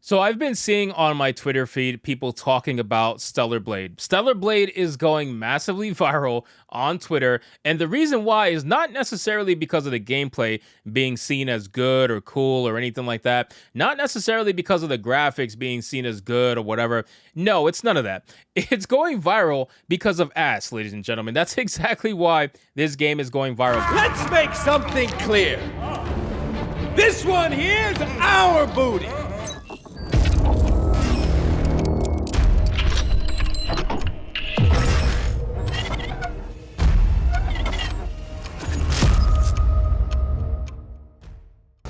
So I've been seeing on my Twitter feed people talking about Stellerblade. Stellerblade is going massively viral on Twitter, and the reason why is not necessarily because of the gameplay being seen as good or cool or anything like that. Not necessarily because of the graphics being seen as good or whatever. No, it's none of that. It's going viral because of ass, ladies and gentlemen. That's exactly why this game is going viral. Let's make something clear. This one here's our booty.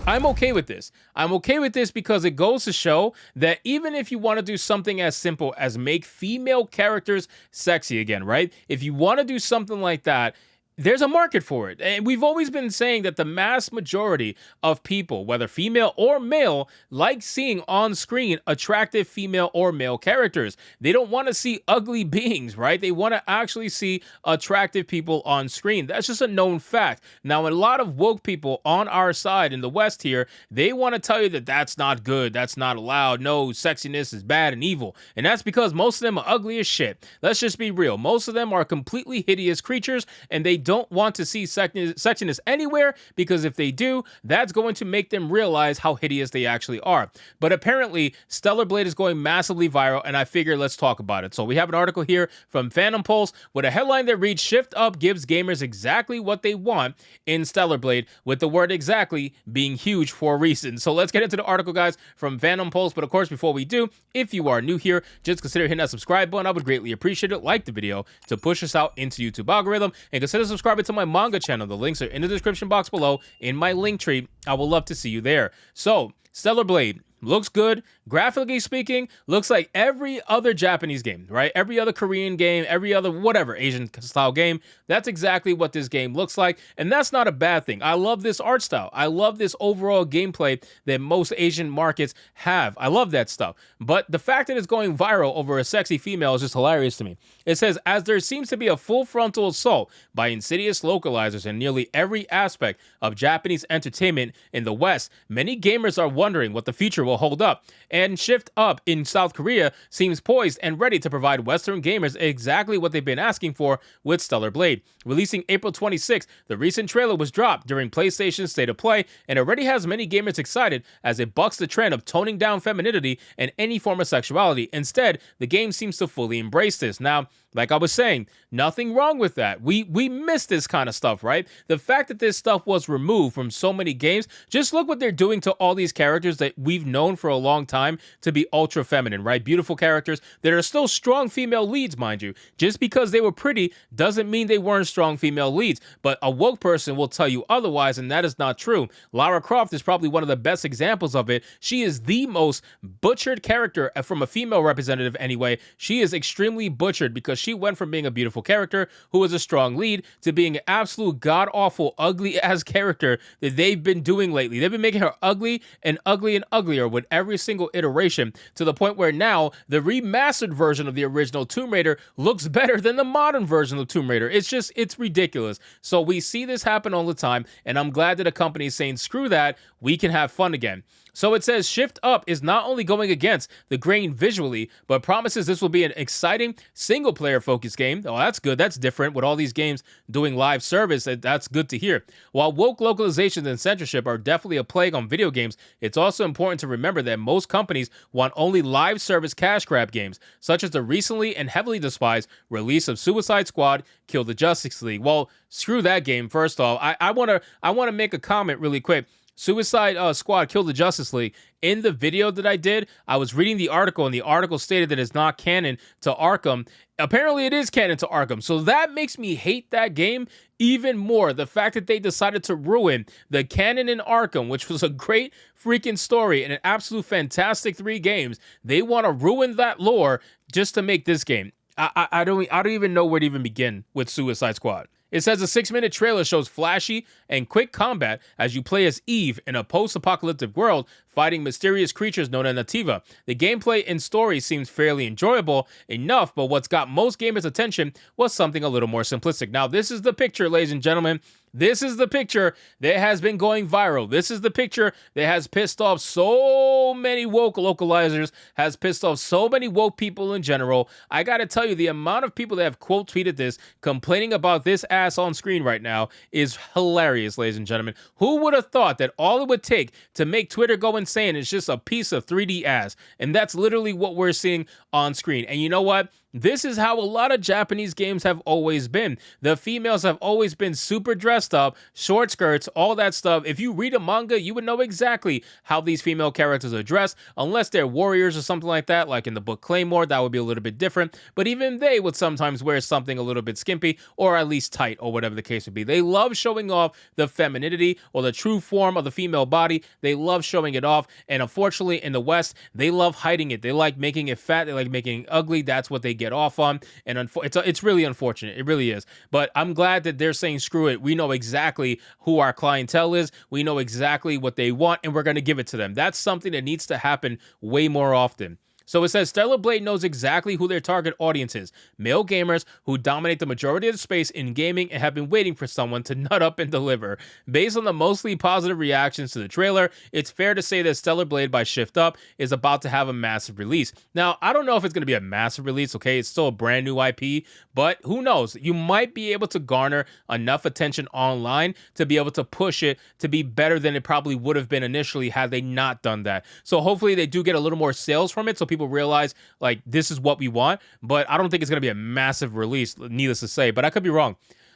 I'm okay with this. I'm okay with this because it goes to show that even if you want to do something as simple as make female characters sexy again, right? If you want to do something like that, there's a market for it. And we've always been saying that the mass majority of people, whether female or male, like seeing on screen attractive female or male characters. They don't want to see ugly beings, right? They want to actually see attractive people on screen. That's just a known fact. Now, a lot of woke people on our side in the West here, they want to tell you that that's not good, that's not allowed, no, sexiness is bad and evil. And that's because most of them are ugly as shit. Let's just be real. Most of them are completely hideous creatures, and they don't want to see sexiness anywhere, because if they do, that's going to make them realize how hideous they actually are. But apparently, Stellerblade is going massively viral, and I figure let's talk about it. So we have an article here from Phantom Pulse with a headline that reads, "Shift Up gives gamers exactly what they want in Stellerblade," with the word exactly being huge for a reason. So let's get into the article, guys, from Phantom Pulse. But of course, before we do, if you are new here, just consider hitting that subscribe button. I would greatly appreciate it. Like the video to push us out into YouTube algorithm, and consider subscribing to my manga channel. The links are in the description box below in my link tree. I would love to see you there. So, Stellerblade looks good. Graphically speaking, looks like every other Japanese game, right? Every other Korean game, every other whatever Asian style game. That's exactly what this game looks like, and that's not a bad thing. I love this art style. I love this overall gameplay that most Asian markets have. I love that stuff. But the fact that it's going viral over a sexy female is just hilarious to me. It says, as there seems to be a full frontal assault by insidious localizers in nearly every aspect of Japanese entertainment in the West, many gamers are wondering what the future will hold up. And Shift Up in South Korea seems poised and ready to provide Western gamers exactly what they've been asking for with Stellerblade. Releasing April 26th, the recent trailer was dropped during PlayStation's State of Play and already has many gamers excited as it bucks the trend of toning down femininity and any form of sexuality. Instead, the game seems to fully embrace this. Now, like I was saying, nothing wrong with that. We miss this kind of stuff, right? The fact that this stuff was removed from so many games, just look what they're doing to all these characters that we've known for a long time to be ultra feminine, right? Beautiful characters that are still strong female leads, mind you. Just because they were pretty doesn't mean they weren't strong female leads, but a woke person will tell you otherwise, and that is not true. Lara Croft is probably one of the best examples of it. She is the most butchered character from a female representative anyway. She is extremely butchered because she went from being a beautiful character who was a strong lead to being an absolute god-awful, ugly-ass character that they've been doing lately. They've been making her ugly and uglier with every single iteration, to the point where now the remastered version of the original Tomb Raider looks better than the modern version of Tomb Raider. It's ridiculous. So we see this happen all the time, and I'm glad that a company is saying, screw that, we can have fun again. So it says Shift Up is not only going against the grain visually, but promises this will be an exciting single-player focused game. Oh, that's good. That's different. With all these games doing live service, that's good to hear. While woke localizations and censorship are definitely a plague on video games, it's also important to remember that most companies want only live service cash grab games, such as the recently and heavily despised release of Suicide Squad Kill the Justice League. Well, screw that game, first off. I want to make a comment really quick. Suicide Squad Kill the Justice League. In the video that I did, I was reading the article, and the article stated that it's not canon to Arkham. Apparently, it is canon to Arkham. So that makes me hate that game even more. The fact that they decided to ruin the canon in Arkham, which was a great freaking story and an absolute fantastic 3 games. They want to ruin that lore just to make this game. I don't even know where to even begin with Suicide Squad. It says a 6-minute trailer shows flashy and quick combat as you play as Eve in a post-apocalyptic world fighting mysterious creatures known as Nativa. The gameplay and story seems fairly enjoyable enough, but what's got most gamers' attention was something a little more simplistic. Now, this is the picture, ladies and gentlemen. This is the picture that has been going viral. This is the picture that has pissed off so many woke localizers, has pissed off so many woke people in general. I gotta tell you, the amount of people that have quote tweeted this, complaining about this ass on screen right now is hilarious, ladies and gentlemen. Who would have thought that all it would take to make Twitter go insane is just a piece of 3D ass? And that's literally what we're seeing on screen. And you know what? This is how a lot of Japanese games have always been. The females have always been super dressed up, short skirts, all that stuff. If you read a manga, you would know exactly how these female characters are dressed, unless they're warriors or something like that, like in the book Claymore, that would be a little bit different. But even they would sometimes wear something a little bit skimpy, or at least tight, or whatever the case would be. They love showing off the femininity or the true form of the female body. They love showing it off. And unfortunately, in the West, they love hiding it. They like making it fat. They like making it ugly. That's what they get off on, and it's really unfortunate. It really is. But I'm glad that they're saying screw it. We know exactly who our clientele is. We know exactly what they want, and we're going to give it to them. That's something that needs to happen way more often. So it says Stellerblade knows exactly who their target audience is. Male gamers who dominate the majority of the space in gaming and have been waiting for someone to nut up and deliver. Based on the mostly positive reactions to the trailer, it's fair to say that Stellerblade by Shift Up is about to have a massive release. Now, I don't know if it's going to be a massive release, okay? It's still a brand new IP, but who knows? You might be able to garner enough attention online to be able to push it to be better than it probably would have been initially had they not done that. So hopefully they do get a little more sales from it, so people realize like this is what we want, but I don't think it's going to be a massive release, needless to say, but I could be wrong.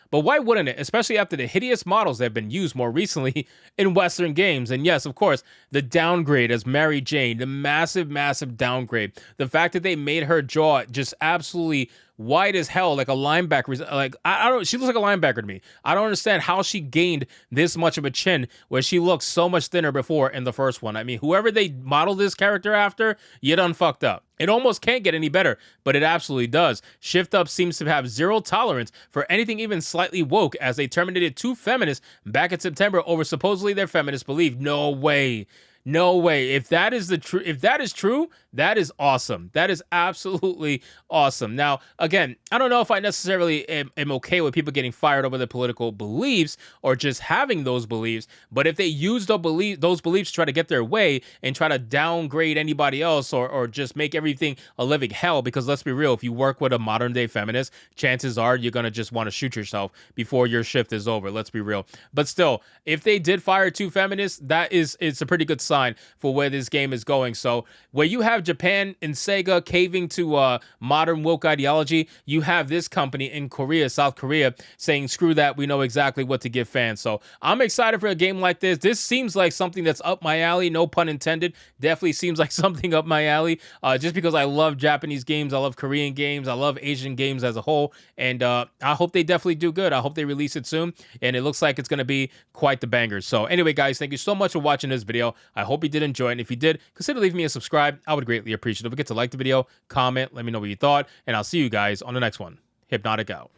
But why wouldn't it? Especially after the hideous models that have been used more recently in Western games. And yes, of course, the downgrade as Mary Jane, the massive, massive downgrade. The fact that they made her jaw just absolutely wide as hell, like a linebacker. Like, I don't, she looks like a linebacker to me. I don't understand how she gained this much of a chin where she looked so much thinner before in the first one. I mean, whoever they modeled this character after, you done fucked up. It almost can't get any better, but it absolutely does. Shift Up seems to have zero tolerance for anything even slightly woke, as they terminated 2 feminists back in September over supposedly their feminist belief. No way. No way. If that is true, that is awesome. That is absolutely awesome. Now, again, I don't know if I necessarily am okay with people getting fired over their political beliefs or just having those beliefs, but if they use those beliefs to try to get their way and try to downgrade anybody else or just make everything a living hell, because let's be real, if you work with a modern day feminist, chances are you're going to just want to shoot yourself before your shift is over. Let's be real. But still, if they did fire 2 feminists, it's a pretty good sign for where this game is going. So where you have Japan and Sega caving to modern woke ideology, you have this company in Korea, South Korea, saying screw that, we know exactly what to give fans. So I'm excited for a game like this. This seems like something that's up my alley, no pun intended. Definitely seems like something up my alley, just because I love Japanese games, I love Korean games, I love Asian games as a whole, and I hope they definitely do good. I hope they release it soon, and it looks like it's going to be quite the banger. So anyway, guys, thank you so much for watching this video. I hope you did enjoy it, and if you did, consider leaving me a subscribe. I would greatly appreciate it. Don't forget to like the video, comment, let me know what you thought, and I'll see you guys on the next one. Hypnotic out.